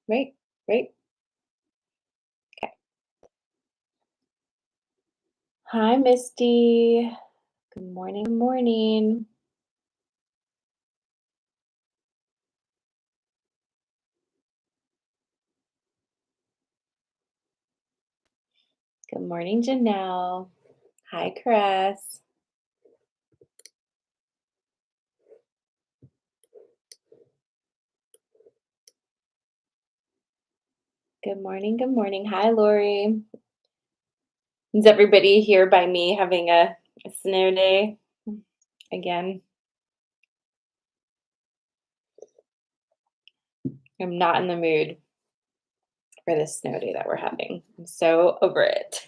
Right, right. Okay. Hi, Misty. Good morning, good morning. Good morning, Janelle. Hi, Chris. Good morning, good morning. Hi, Lori. Is everybody here by me having a snow day again? I'm not in the mood for this snow day that we're having. I'm so over it.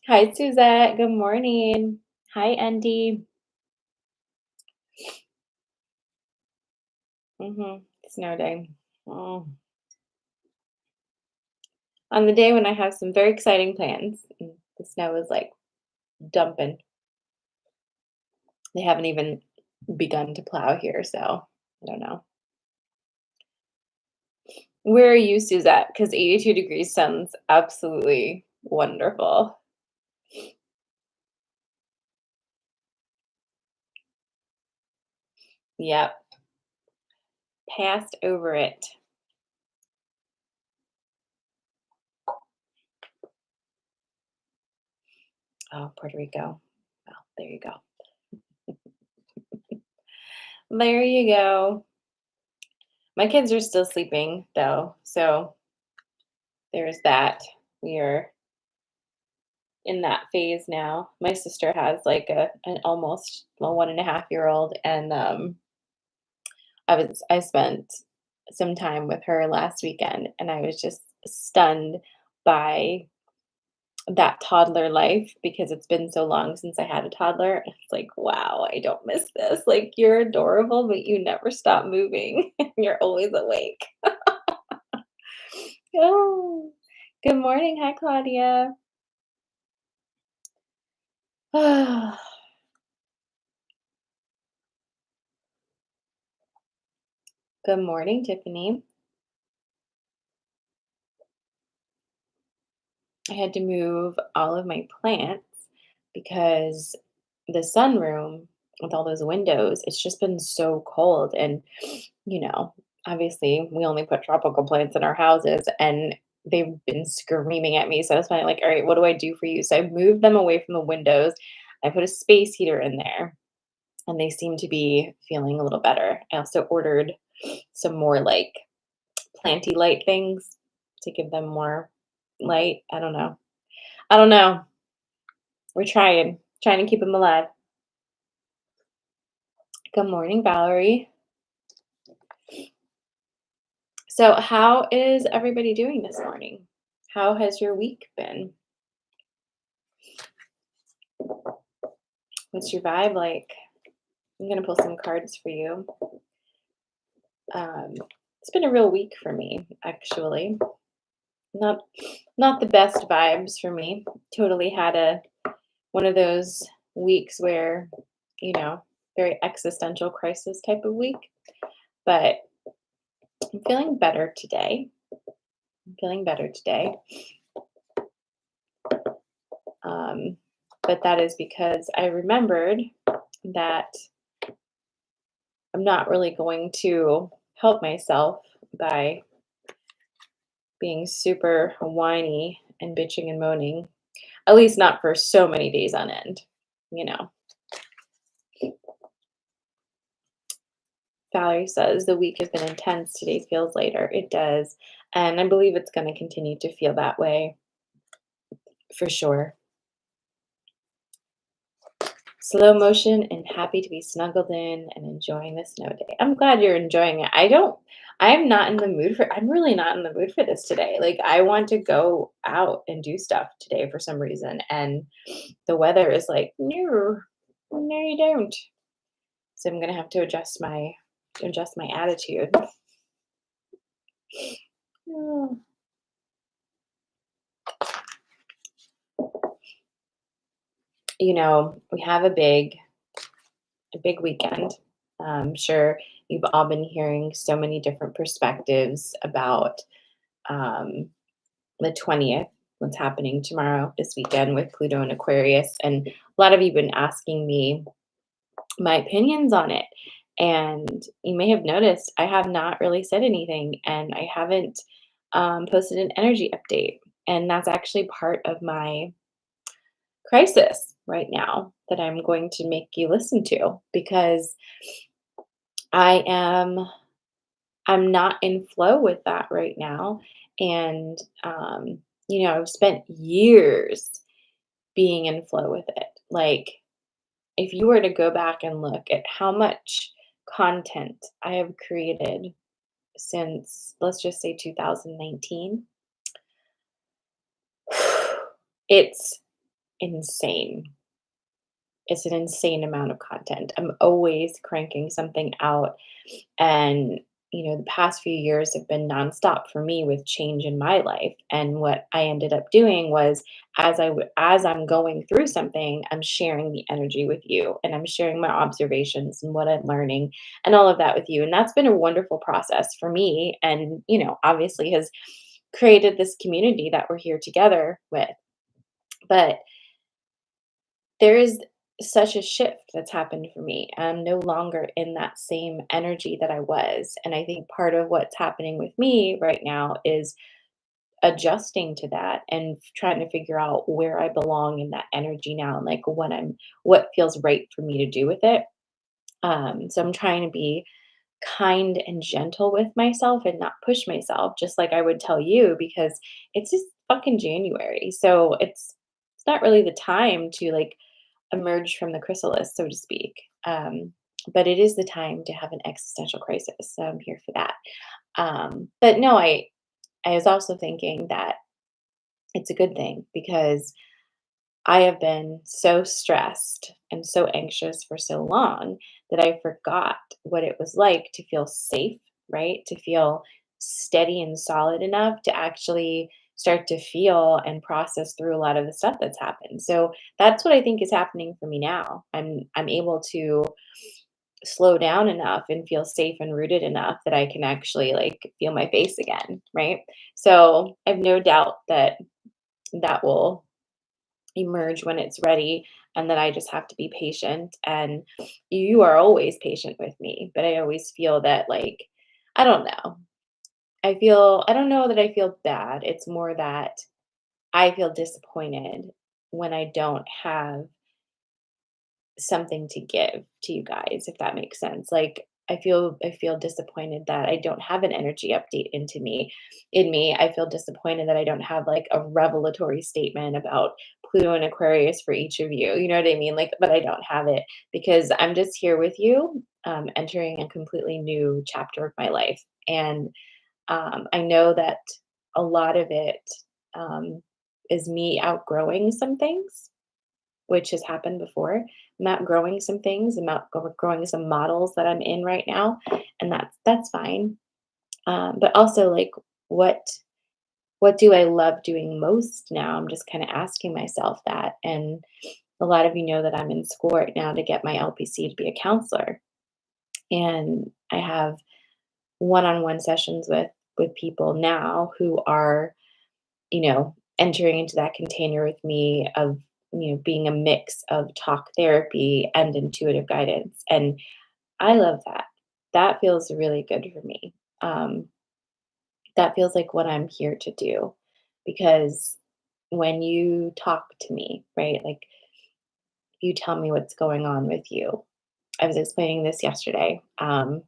Hi, Suzette. Good morning. Hi, Andy. Snow day. Oh. On the day when I have some very exciting plans, and the snow is like dumping. They haven't even begun to plow here, so I don't know. Where are you, Suzette? Because 82 degrees sounds absolutely wonderful. Yep, passed over it. Oh, Puerto Rico. Well, there you go. There you go. My kids are still sleeping though, so there's that. We are in that phase now. My sister has like an almost a 1.5-year old, and I spent some time with her last weekend, and I was just stunned by that toddler life because it's been so long since I had a toddler. It's like, wow, I don't miss this. Like, you're adorable, but you never stop moving. You're always awake. Oh, good morning. Hi, Claudia. Good morning, Tiffany. I had to move all of my plants because the sunroom with all those windows, it's just been so cold. And, you know, obviously we only put tropical plants in our houses and they've been screaming at me. So I was finally like, all right, what do I do for you? So I moved them away from the windows. I put a space heater in there and they seem to be feeling a little better. I also ordered some more like planty light things to give them more light. I don't know. I don't know. We're trying to keep them alive. Good morning, Valerie. So, how is everybody doing this morning? How has your week been? What's your vibe like? I'm gonna pull some cards for you. It's been a real week for me, actually. Not not the best vibes for me. Totally had a one of those weeks where, you know, very existential crisis type of week. But I'm feeling better today. I'm feeling better today. Um, but that is because I remembered that I'm not really going to help myself by being super whiny and bitching and moaning, at least not for so many days on end. You know, Valerie says the week has been intense. Today feels lighter. It does. And I believe it's going to continue to feel that way for sure. Slow motion and happy to be snuggled in and enjoying the snow day. I'm glad you're enjoying it. I'm not in the mood for I'm really not in the mood for this today. Like I want to go out and do stuff today for some reason. And the weather is like, no, no, you don't. So I'm gonna have to adjust my attitude. Oh, we have a big weekend. I'm sure You've all been hearing so many different perspectives about um, the 20th, what's happening tomorrow, this weekend with Pluto and Aquarius. And a lot of you have been asking me my opinions on it. And you may have noticed I have not really said anything and I haven't posted an energy update. And that's actually part of my crisis right now that I'm going to make you listen to because I am I'm not in flow with that right now. And I've spent years being in flow with it. Like if you were to go back and look at how much content I have created since, let's just say 2019, it's insane. It's an insane amount of content. I'm always cranking something out. And, the past few years have been nonstop for me with change in my life. And what I ended up doing was as I'm going through something, I'm sharing the energy with you and I'm sharing my observations and what I'm learning and all of that with you. And that's been a wonderful process for me and, obviously has created this community that we're here together with. But there is such a shift that's happened for me. I'm no longer in that same energy that I was. And I think part of what's happening with me right now is adjusting to that and trying to figure out where I belong in that energy now and like what feels right for me to do with it. So I'm trying to be kind and gentle with myself and not push myself, just like I would tell you, because it's just fucking January. So it's not really the time to like emerge from the chrysalis, so to speak. But it is the time to have an existential crisis. So I'm here for that. But no, I was also thinking that it's a good thing because I have been so stressed and so anxious for so long that I forgot what it was like to feel safe, right? To feel steady and solid enough to actually start to feel and process through a lot of the stuff that's happened. So that's what I think is happening for me now. I'm able to slow down enough and feel safe and rooted enough that I can actually like feel my face again, right? So I have no doubt that that will emerge when it's ready and that I just have to be patient and you are always patient with me, but I always feel that like I don't know. I don't know that I feel bad. It's more that I feel disappointed when I don't have something to give to you guys, if that makes sense. Like I feel disappointed that I don't have an energy update in me. I feel disappointed that I don't have like a revelatory statement about Pluto and Aquarius for each of you. You know what I mean? Like, but I don't have it because I'm just here with you, entering a completely new chapter of my life. And I know that a lot of it um, is me outgrowing some things which has happened before. I'm outgrowing some things. I'm outgrowing some models that I'm in right now, and that's fine. But also, like, what what do I love doing most now? I'm just kind of asking myself that. And a lot of you know that I'm in school right now to get my LPC to be a counselor, and I have one-on-one sessions with people now who are entering into that container with me of, being a mix of talk therapy and intuitive guidance. And I love that. That feels really good for me. Um, that feels like what I'm here to do because when you talk to me, right, like you tell me what's going on with you. I was explaining this yesterday. Came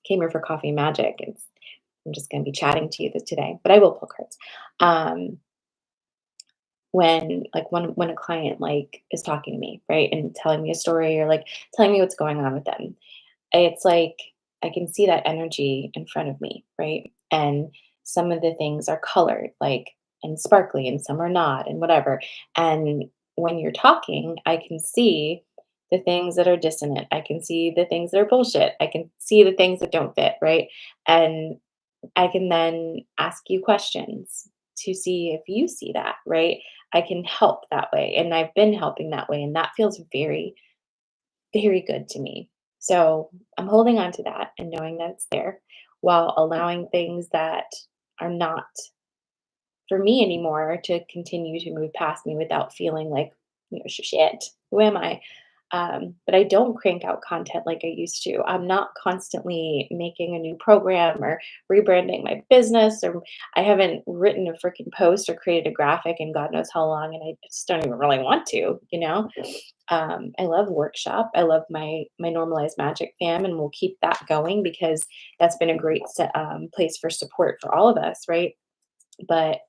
here for Coffee and Magic. I'm just going to be chatting to you today, but I will pull cards. Um, when a client like is talking to me, right, and telling me a story or like telling me what's going on with them, it's like I can see that energy in front of me, right? And some of the things are colored, like and sparkly, and some are not, and whatever. And when you're talking, I can see the things that are dissonant. I can see the things that are bullshit. I can see the things that don't fit, right? And I can then ask you questions to see if you see that, right? I can help that way. And I've been helping that way. And that feels very, very good to me. So I'm holding on to that and knowing that it's there while allowing things that are not for me anymore to continue to move past me without feeling like, shit, who am I? But I don't crank out content like I used to. I'm not constantly making a new program or rebranding my business, or I haven't written a freaking post or created a graphic in God knows how long, and I just don't even really want to. I love workshop. I love my normalized magic fam, and we'll keep that going because that's been a great place for support for all of us, right? But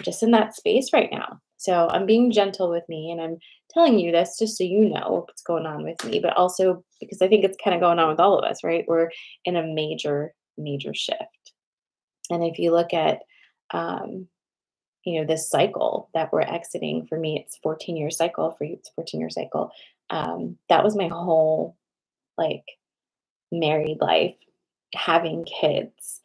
just in that space right now. So I'm being gentle with me and I'm telling you this just so you know what's going on with me, but also because I think it's kind of going on with all of us, right? We're in a major, major shift. And if you look at, um, this cycle that we're exiting, for me, it's 14-year cycle. For you, it's 14-year cycle. That was my whole like married life, having kids,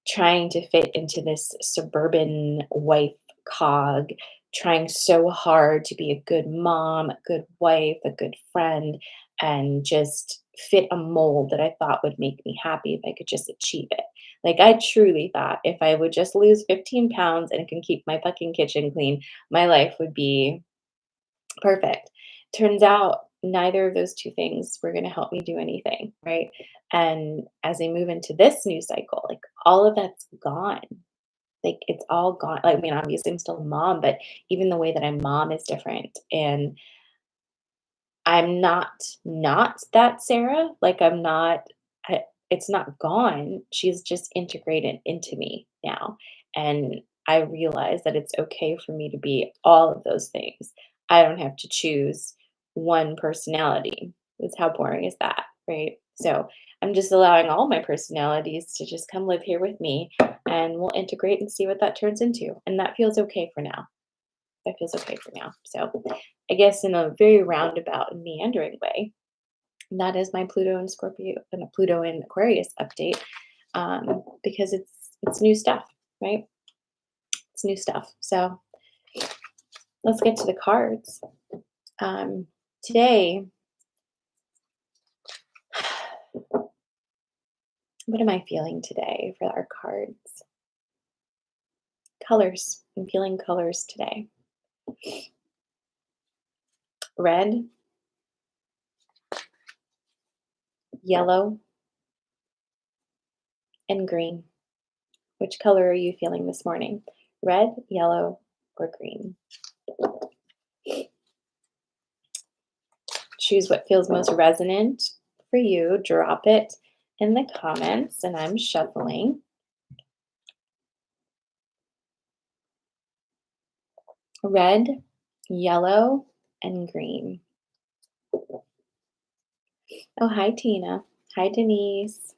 trying to fit into this suburban wife cog, trying so hard to be a good mom, a good wife, a good friend, and just fit a mold that I thought would make me happy if I could just achieve it. Like, I truly thought if I would just lose 15 pounds and can keep my fucking kitchen clean, my life would be perfect. Turns out neither of those two things were gonna help me do anything, right? And as I move into this new cycle, like, all of that's gone. Like, it's all gone. Like, I mean, obviously, I'm still a mom, but even the way that I mom is different, and I'm not that Sarah. Like, I'm not I it's not gone. She's just integrated into me now, and I realize that it's okay for me to be all of those things. I don't have to choose one personality. It's how boring is that, right? So, I'm just allowing all my personalities to just come live here with me, and we'll integrate and see what that turns into, and that feels okay for now. That feels okay for now. So, I guess in a very roundabout and meandering way, that is my Pluto and Scorpio and a Pluto and Aquarius update, because it's new stuff, right? It's new stuff. So let's get to the cards. Today, what am I feeling today for our cards? Colors. I'm feeling colors today. Red, yellow, and green. Which color are you feeling this morning? Red, yellow, or green? Choose what feels most resonant for you. Drop it in the comments, and I'm shuffling. Red, yellow, and green. Oh, hi, Tina. Hi, Denise.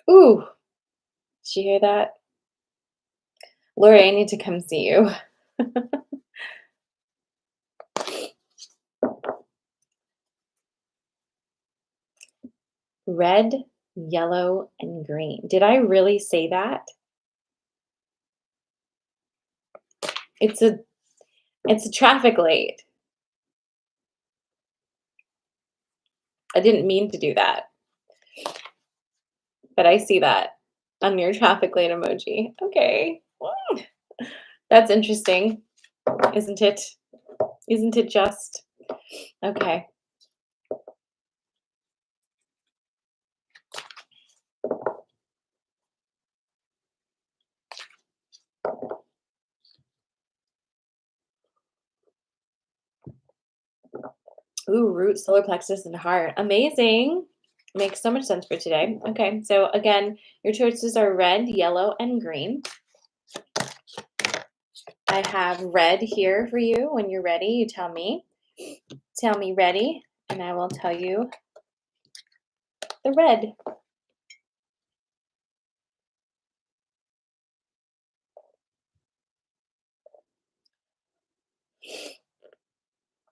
Ooh, did you hear that? Lori, I need to come see you. Red, yellow, and green. Did I really say that? It's a it's a traffic light. I didn't mean to do that, but I see that on your traffic light emoji. Okay. Mm, that's interesting, isn't it? Isn't it just? Okay. Ooh, root, solar plexus, and heart. Amazing. Makes so much sense for today. Okay, so again, your choices are red, yellow, and green. I have red here for you. When you're ready, you tell me. Tell me ready, and I will tell you the red.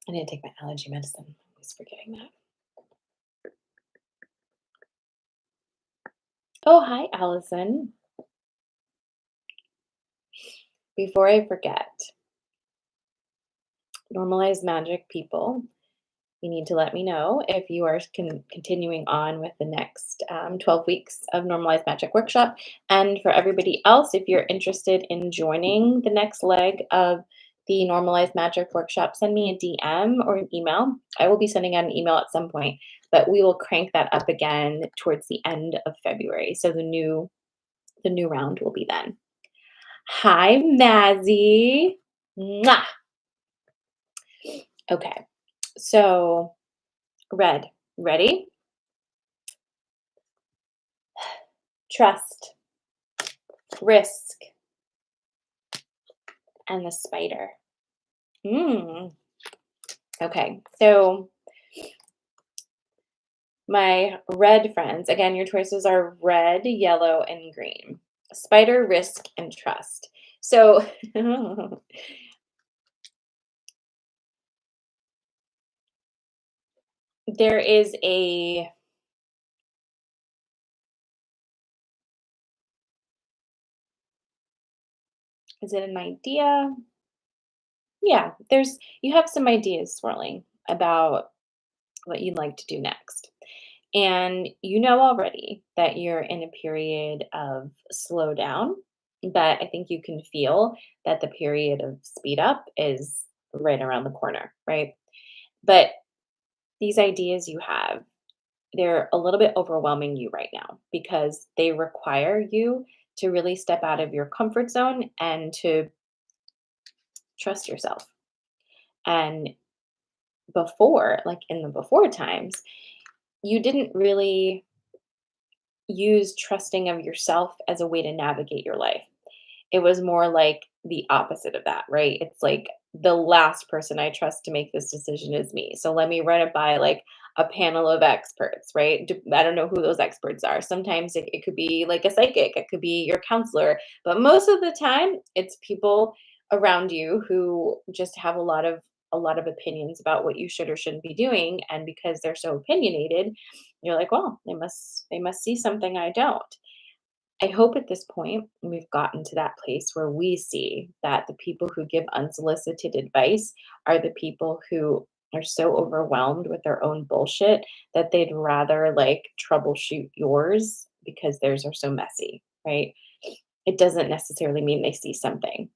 I need to take my allergy medicine. I was forgetting that. Oh, hi, Allison. Before I forget, normalize magic people. You need to let me know if you are continuing on with the next 12 weeks of Normalized Magic Workshop. And for everybody else, if you're interested in joining the next leg of the Normalized Magic Workshop, send me a DM or an email. I will be sending out an email at some point, but we will crank that up again towards the end of February. So the new round will be then. Hi, Mazzy. Mwah! Okay, so red. Ready? Trust, risk, and the spider. Mm. Okay, so my red friends, again, your choices are red, yellow, and green. Spider, risk, and trust. So there is it an idea? Yeah, you have some ideas swirling about what you'd like to do next. And you know already that you're in a period of slowdown, but I think you can feel that the period of speed up is right around the corner, right? But these ideas you have, they're a little bit overwhelming you right now because they require you to really step out of your comfort zone and to trust yourself. And before, like in the before times, you didn't really use trusting of yourself as a way to navigate your life. It was more like the opposite of that, right? It's like the last person I trust to make this decision is me. So let me run it by like a panel of experts, right? I don't know who those experts are. Sometimes it could be like a psychic, it could be your counselor, but most of the time it's people around you who just have a lot of opinions about what you should or shouldn't be doing, and because they're so opinionated, you're like, well, they must see something I don't. I hope at this point we've gotten to that place where we see that the people who give unsolicited advice are the people who are so overwhelmed with their own bullshit that they'd rather like troubleshoot yours because theirs are so messy, right? It doesn't necessarily mean they see something.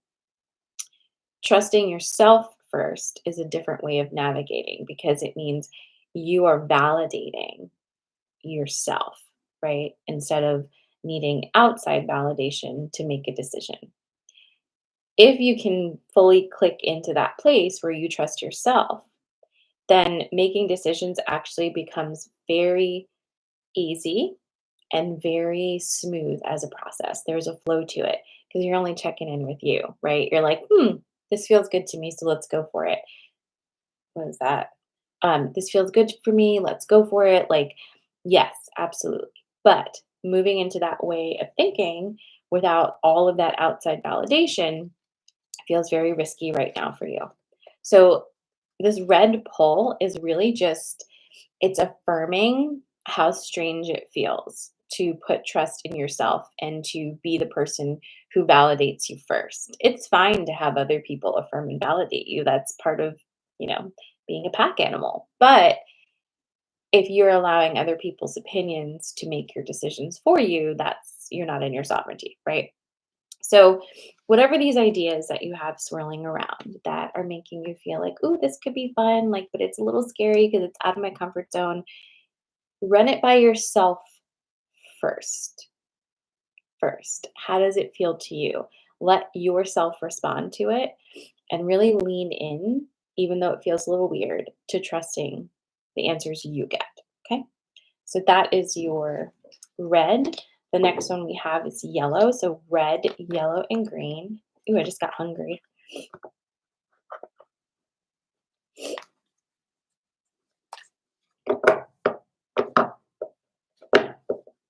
Trusting yourself first is a different way of navigating because it means you are validating yourself, right? Instead of needing outside validation to make a decision. If you can fully click into that place where you trust yourself, then making decisions actually becomes very easy and very smooth as a process. There's a flow to it because you're only checking in with you, right? You're like, this feels good to me, so let's go for it. What is that? This feels good for me. Let's go for it. Like, yes, absolutely. But moving into that way of thinking without all of that outside validation feels very risky right now for you. So, this red pull is really just it's affirming how strange it feels to put trust in yourself and to be the person who validates you first. It's fine to have other people affirm and validate you. That's part of, you know, being a pack animal. But if you're allowing other people's opinions to make your decisions for you, that's you're not in your sovereignty, right? So, whatever these ideas that you have swirling around that are making you feel like, "Ooh, this could be fun," like, but it's a little scary because it's out of my comfort zone, run it by yourself first. First, how does it feel to you? Let yourself respond to it and really lean in, even though it feels a little weird, to trusting the answers you get. Okay. So that is your red. The next one we have is yellow. So red, yellow, and green. Ooh, I just got hungry.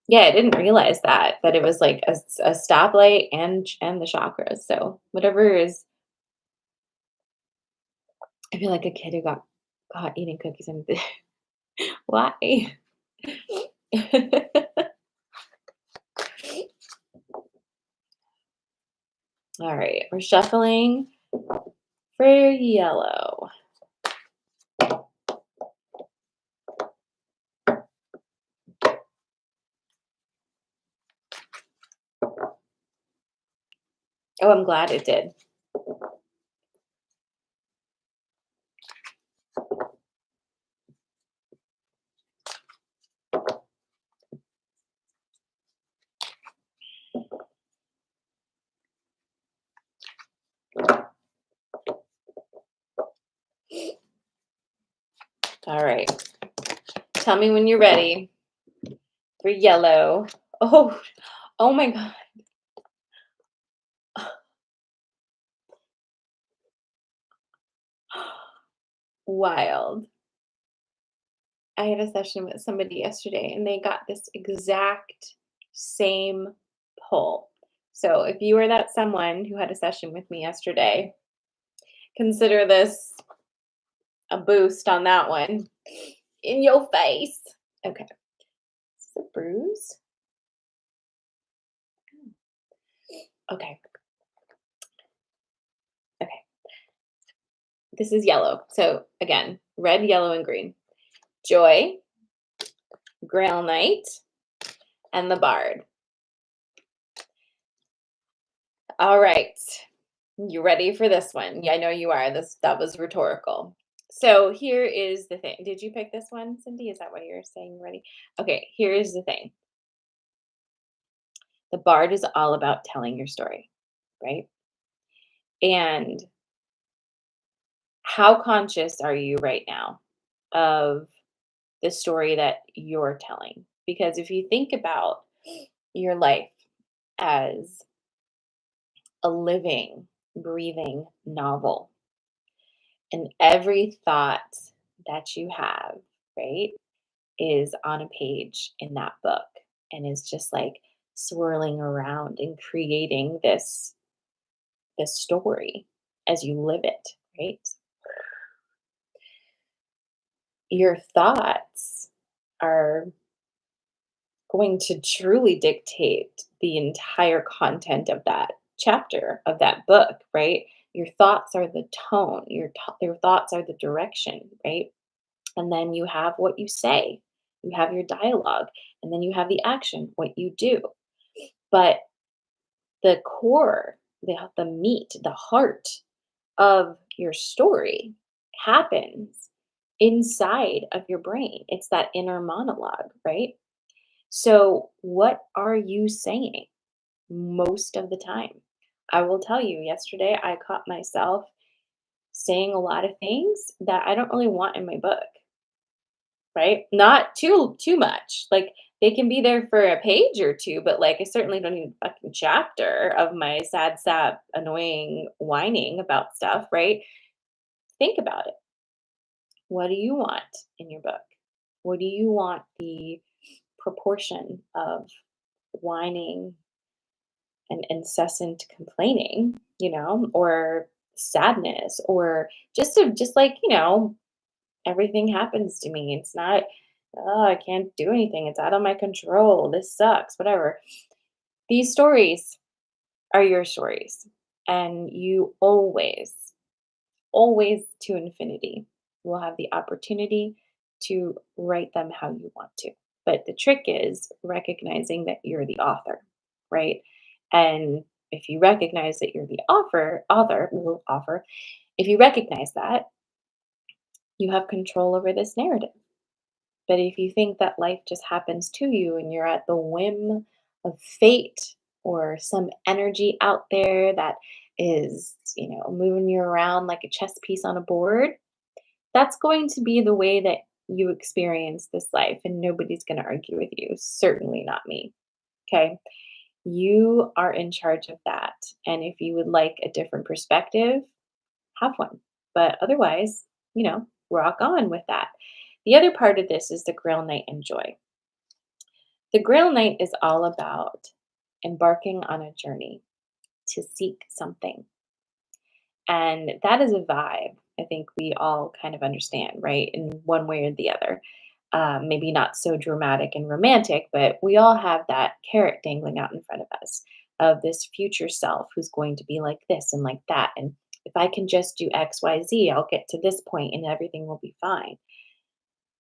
Yeah, I didn't realize that it was like a stoplight and the chakras. So whatever is, I feel like a kid who got caught eating cookies and why? All right, we're shuffling for yellow. Oh, I'm glad it did. All right. Tell me when you're ready for yellow. Oh, oh my God. Wild. I had a session with somebody yesterday and they got this exact same pull. So if you are that someone who had a session with me yesterday, consider this a boost on that one. In your face. Okay. Is this a bruise? Okay. Okay. This is yellow. So again, red, yellow, and green. Joy, Grail Knight, and the Bard. All right. You ready for this one? Yeah, I know you are. That was rhetorical. So here is the thing. Did you pick this one, Cindy? Is that what you're saying? Ready? Okay, here is the thing. The Bard is all about telling your story, right? And how conscious are you right now of the story that you're telling? Because if you think about your life as a living, breathing novel, and every thought that you have, right, is on a page in that book and is just like swirling around and creating this story as you live it, right? Your thoughts are going to truly dictate the entire content of that chapter of that book, right? Your thoughts are the tone, your thoughts are the direction, right? And then you have what you say, you have your dialogue, and then you have the action, what you do. But the core, the meat, the heart of your story happens inside of your brain. It's that inner monologue, right? So, what are you saying most of the time? I will tell you, yesterday I caught myself saying a lot of things that I don't really want in my book, right? Not too much. Like they can be there for a page or two, but like I certainly don't need a fucking chapter of my sad sap, annoying whining about stuff, right? Think about it. What do you want in your book? What do you want the proportion of whining and incessant complaining, or sadness, or just like, everything happens to me. It's not, oh, I can't do anything. It's out of my control. This sucks, whatever. These stories are your stories. And you always to infinity will have the opportunity to write them how you want to. But the trick is recognizing that you're the author, right? And if you recognize that you're the author, if you recognize that, you have control over this narrative. But if you think that life just happens to you and you're at the whim of fate or some energy out there that is, moving you around like a chess piece on a board, that's going to be the way that you experience this life. And nobody's going to argue with you. Certainly not me. Okay. You are in charge of that. And if you would like a different perspective, have one. But otherwise, rock on with that. The other part of this is the Grail Night and Joy. The Grail Night is all about embarking on a journey to seek something. And that is a vibe I think we all kind of understand, right? In one way or the other. Maybe not so dramatic and romantic, but we all have that carrot dangling out in front of us. of this future self who's going to be like this and like that. And if I can just do XYZ, I'll get to this point and everything will be fine.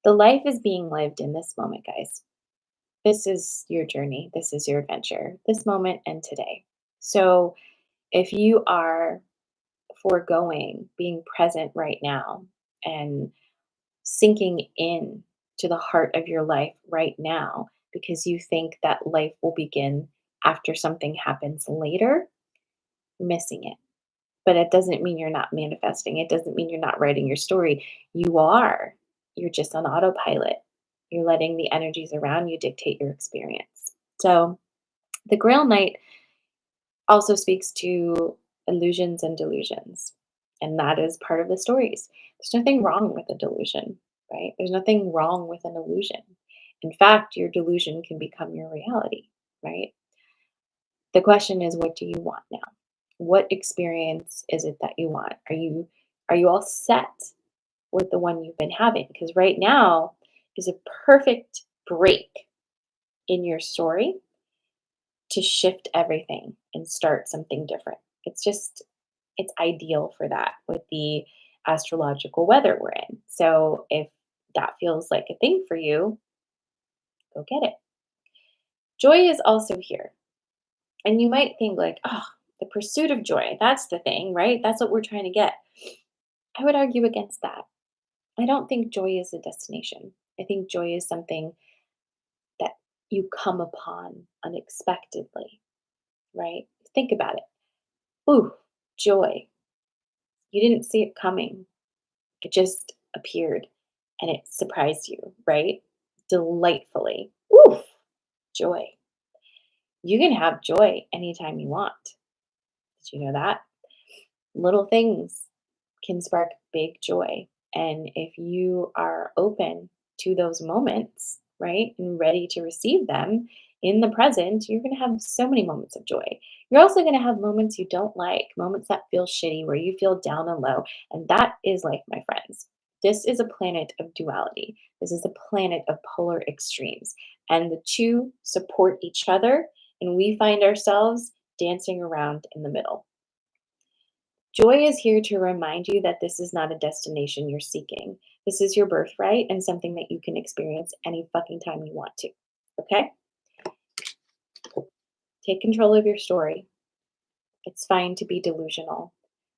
The life is being lived in this moment, guys. This is your journey. This is your adventure, this moment and today. So if you are foregoing being present right now and sinking in to the heart of your life right now because you think that life will begin after something happens later, you're missing it. But it doesn't mean you're not manifesting. It doesn't mean you're not writing your story. You are. You're just on autopilot. You're letting the energies around you dictate your experience. So the Grail Knight also speaks to illusions and delusions. And that is part of the stories. There's nothing wrong with a delusion, right? There's nothing wrong with an illusion. In fact, your delusion can become your reality, right? The question is, what do you want now? What experience is it that you want? Are you all set with the one you've been having? Because right now is a perfect break in your story to shift everything and start something different. It's ideal for that with the astrological weather we're in. So if that feels like a thing for you, go get it. Joy is also here. And you might think like, oh, the pursuit of joy, that's the thing, right? That's what we're trying to get. I would argue against that. I don't think joy is a destination. I think joy is something that you come upon unexpectedly, right? Think about it. Ooh, joy. You didn't see it coming. It just appeared and it surprised you, right? Delightfully. Ooh, joy. You can have joy anytime you want. Did you know that? Little things can spark big joy. And if you are open to those moments, right, and ready to receive them in the present, you're going to have so many moments of joy. You're also going to have moments you don't like, moments that feel shitty, where you feel down and low. And that is life, my friends. This is a planet of duality. This is a planet of polar extremes. And the two support each other, and we find ourselves dancing around in the middle. Joy is here to remind you that this is not a destination you're seeking. This is your birthright and something that you can experience any fucking time you want to. Okay? Take control of your story. It's fine to be delusional,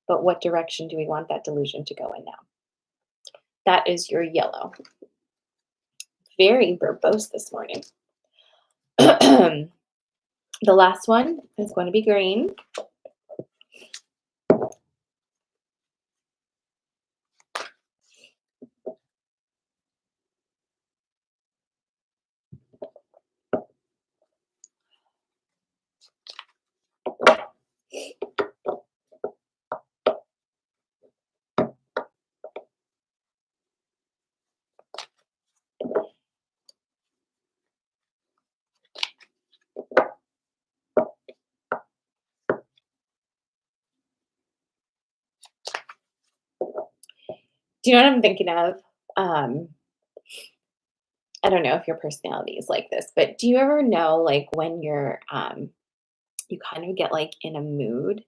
but what direction do we want that delusion to go in now? That is your yellow. Very verbose this morning. The last one is going to be green. Do you know what I'm thinking of? Um, I don't know if your personality is like this, but do you ever know like when you kind of get like in a mood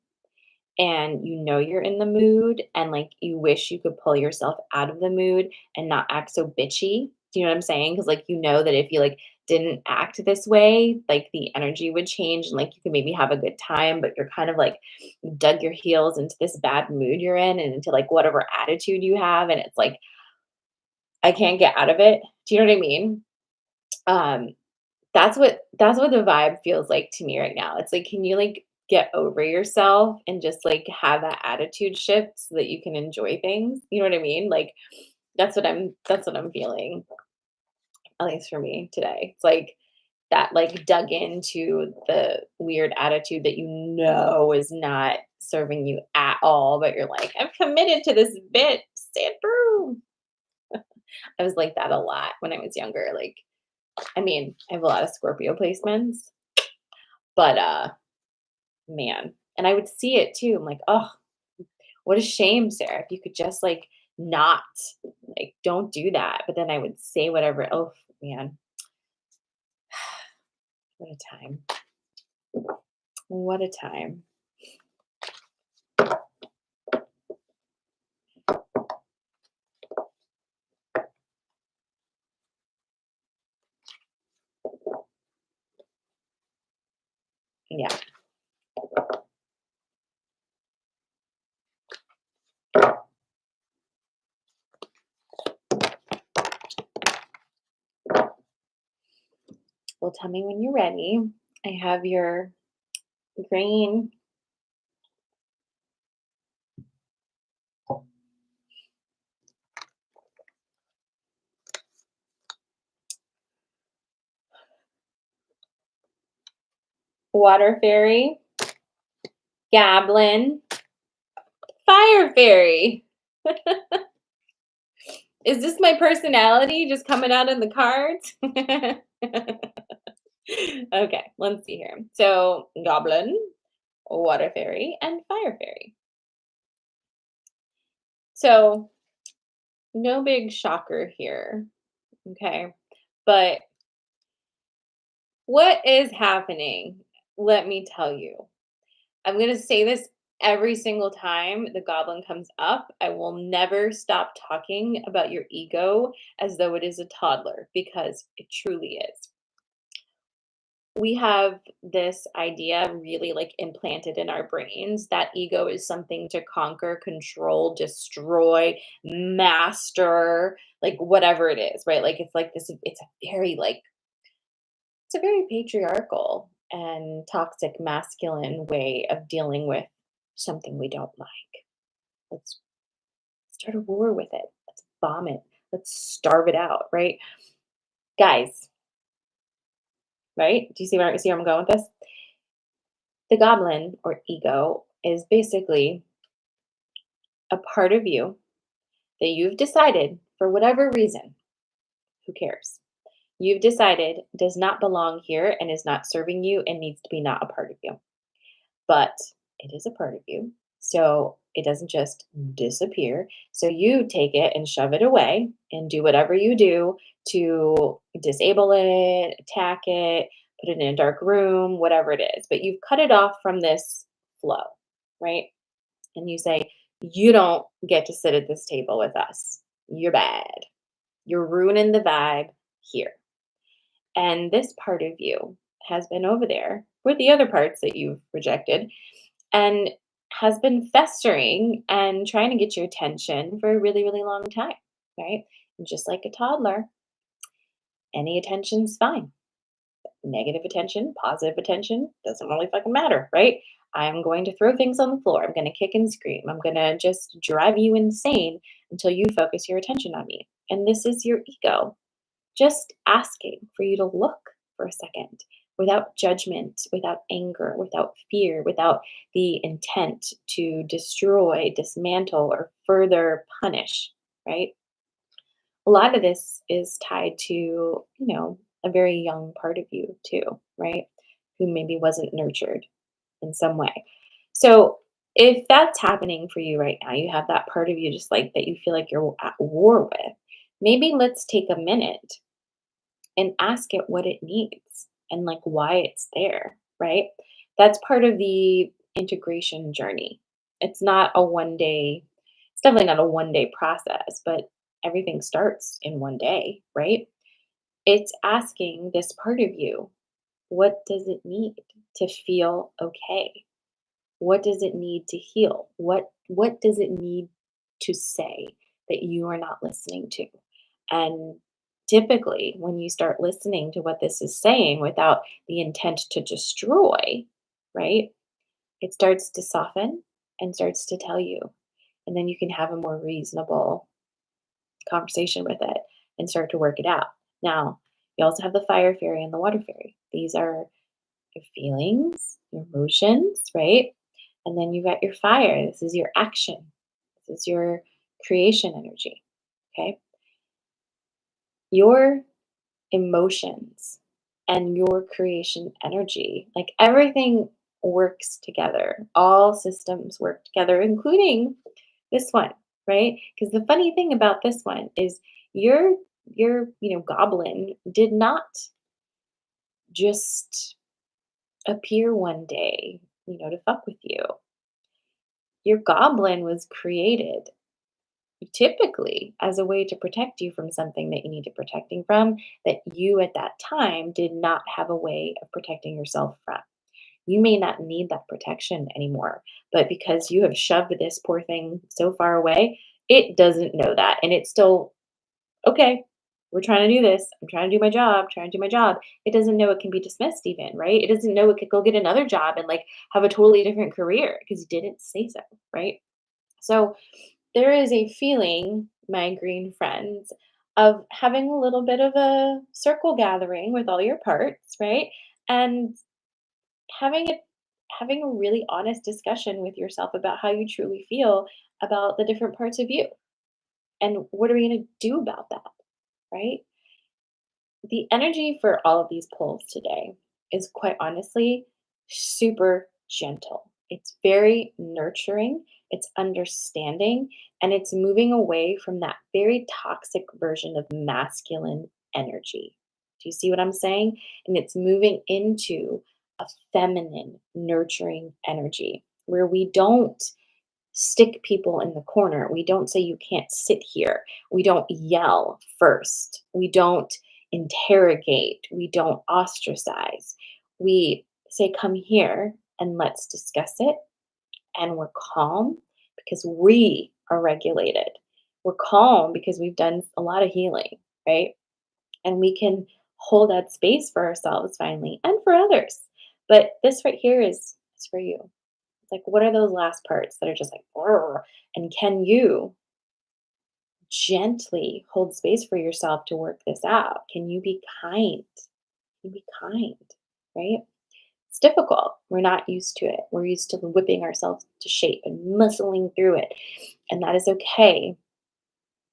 and you know you're in the mood and like you wish you could pull yourself out of the mood and not act so bitchy? Do you know what I'm saying? Because like you know that if you like didn't act this way, like the energy would change and like you could maybe have a good time, but you're kind of like dug your heels into this bad mood you're in and into like whatever attitude you have, and it's like I can't get out of it. Do you know what I mean? Um, that's what the vibe feels like to me right now. It's like, can you like get over yourself and just like have that attitude shift so that you can enjoy things? You know what I mean? Like that's what I'm feeling, at least for me today. It's like that like dug into the weird attitude that you know is not serving you at all, but you're like, I'm committed to this bit, stay through. I was like that a lot when I was younger. Like, I mean, I have a lot of Scorpio placements, but man, and I would see it too. I'm like, oh, what a shame, Sarah. If you could just like not, like, don't do that. But then I would say whatever. Oh man, what a time. What a time. Yeah. Well, tell me when you're ready. I have your green water fairy, goblin, fire fairy. Is this my personality just coming out in the cards? Okay, let's see here. So, goblin, water fairy, and fire fairy. So, no big shocker here. Okay. But what is happening? Let me tell you. I'm going to say this every single time the goblin comes up. I will never stop talking about your ego as though it is a toddler because it truly is. We have this idea really like implanted in our brains that ego is something to conquer, control, destroy, master, like whatever it is, right? Like it's like this, it's a very like, it's a very patriarchal and toxic masculine way of dealing with something we don't like. Let's start a war with it. Let's bomb it. Let's starve it out, right? Guys, right? Do you see where I'm going with this? The goblin or ego is basically a part of you that you've decided for whatever reason, who cares? You've decided does not belong here and is not serving you and needs to be not a part of you. But it is a part of you. So it doesn't just disappear. So you take it and shove it away and do whatever you do to disable it, attack it, put it in a dark room, whatever it is. But you've cut it off from this flow, right? And you say, you don't get to sit at this table with us. You're bad. You're ruining the vibe here. And this part of you has been over there with the other parts that you've rejected and has been festering and trying to get your attention for a really, really long time, right? And just like a toddler, any attention's fine. Negative attention, positive attention, doesn't really fucking matter, right? I'm going to throw things on the floor. I'm going to kick and scream. I'm going to just drive you insane until you focus your attention on me. And this is your ego just asking for you to look for a second without judgment, without anger, without fear, without the intent to destroy, dismantle, or further punish, right? A lot of this is tied to, a very young part of you too, right? Who maybe wasn't nurtured in some way. So if that's happening for you right now, you have that part of you just like that you feel like you're at war with, maybe let's take a minute and ask it what it needs and like why it's there, right? That's part of the integration journey. It's not a one day, it's definitely not a one day process, but everything starts in one day, right? It's asking this part of you, what does it need to feel okay? What does it need to heal? What does it need to say that you are not listening to? And typically, when you start listening to what this is saying without the intent to destroy, right? It starts to soften and starts to tell you. And then you can have a more reasonable conversation with it and start to work it out. Now, you also have the fire fairy and the water fairy. These are your feelings, your emotions, right? And then you got your fire. This is your action. This is your creation energy. Okay. Your emotions and your creation energy, like everything works together. All systems work together, including this one, right? Because the funny thing about this one is your goblin did not just appear one day to fuck with you. Your goblin was created typically as a way to protect you from something that you needed protecting from that you at that time did not have a way of protecting yourself from. You may not need that protection anymore, but because you have shoved this poor thing so far away, it doesn't know that. And it's still, okay, we're trying to do this. I'm trying to do my job, trying to do my job. It doesn't know it can be dismissed, even, right? It doesn't know it could go get another job and like have a totally different career because you didn't say so, right? So there is a feeling, my green friends, of having a little bit of a circle gathering with all your parts, right? And having it having a really honest discussion with yourself about how you truly feel about the different parts of you. And what are we going to do about that, right? The energy for all of these polls today is quite honestly super gentle. It's very nurturing, it's understanding, and it's moving away from that very toxic version of masculine energy. Do you see what I'm saying? And it's moving into a feminine, nurturing energy where we don't stick people in the corner. We don't say, you can't sit here. We don't yell first. We don't interrogate. We don't ostracize. We say, come here and let's discuss it. And we're calm because we are regulated. We're calm because we've done a lot of healing, right? And we can hold that space for ourselves finally and for others. But this right here is for you. It's like, what are those last parts that are just like, "Grr," and can you gently hold space for yourself to work this out? Can you be kind? Can you be kind, right? It's difficult. We're not used to it. We're used to whipping ourselves to shape and muscling through it. And that is okay.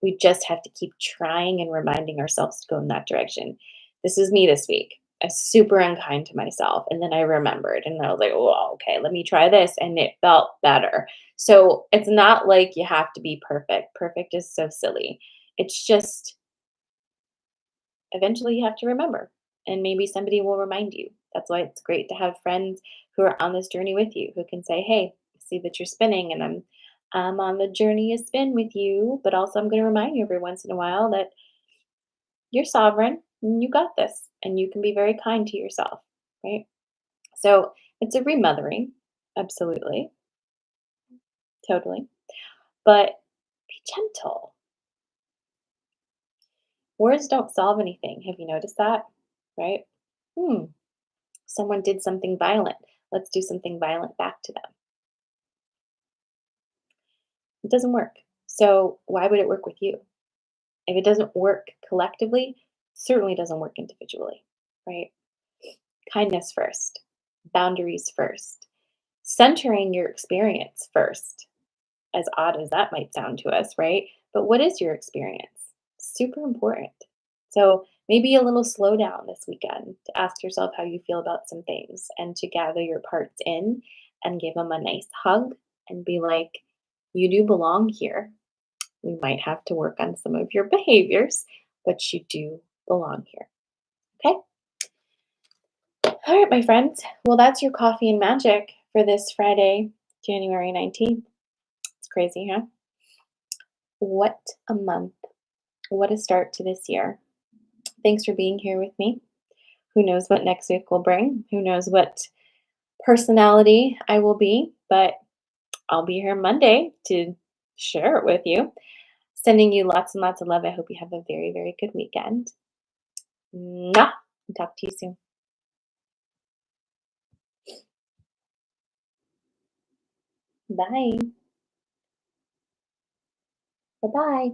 We just have to keep trying and reminding ourselves to go in that direction. This is me this week. I was super unkind to myself. And then I remembered and I was like, oh, okay, let me try this. And it felt better. So it's not like you have to be perfect. Perfect is so silly. It's just eventually you have to remember. And maybe somebody will remind you. That's why it's great to have friends who are on this journey with you who can say, hey, I see that you're spinning and I'm on the journey of spin with you, but also I'm going to remind you every once in a while that you're sovereign and you got this and you can be very kind to yourself, right? So it's a remothering, absolutely, totally. But be gentle. Words don't solve anything. Have you noticed that? Right? Hmm. Someone did something violent. Let's do something violent back to them. It doesn't work. So why would it work with you? If it doesn't work collectively, it certainly doesn't work individually, right? Kindness first, boundaries first, centering your experience first, as odd as that might sound to us, right? But what is your experience? Super important. So maybe a little slowdown this weekend to ask yourself how you feel about some things and to gather your parts in and give them a nice hug and be like, you do belong here. We might have to work on some of your behaviors, but you do belong here. Okay? All right, my friends. Well, that's your coffee and magic for this Friday, January 19th. It's crazy, huh? What a month. What a start to this year. Thanks for being here with me. Who knows what next week will bring? Who knows what personality I will be? But I'll be here Monday to share it with you. Sending you lots and lots of love. I hope you have a very, very good weekend. Mwah! Talk to you soon. Bye. Bye bye.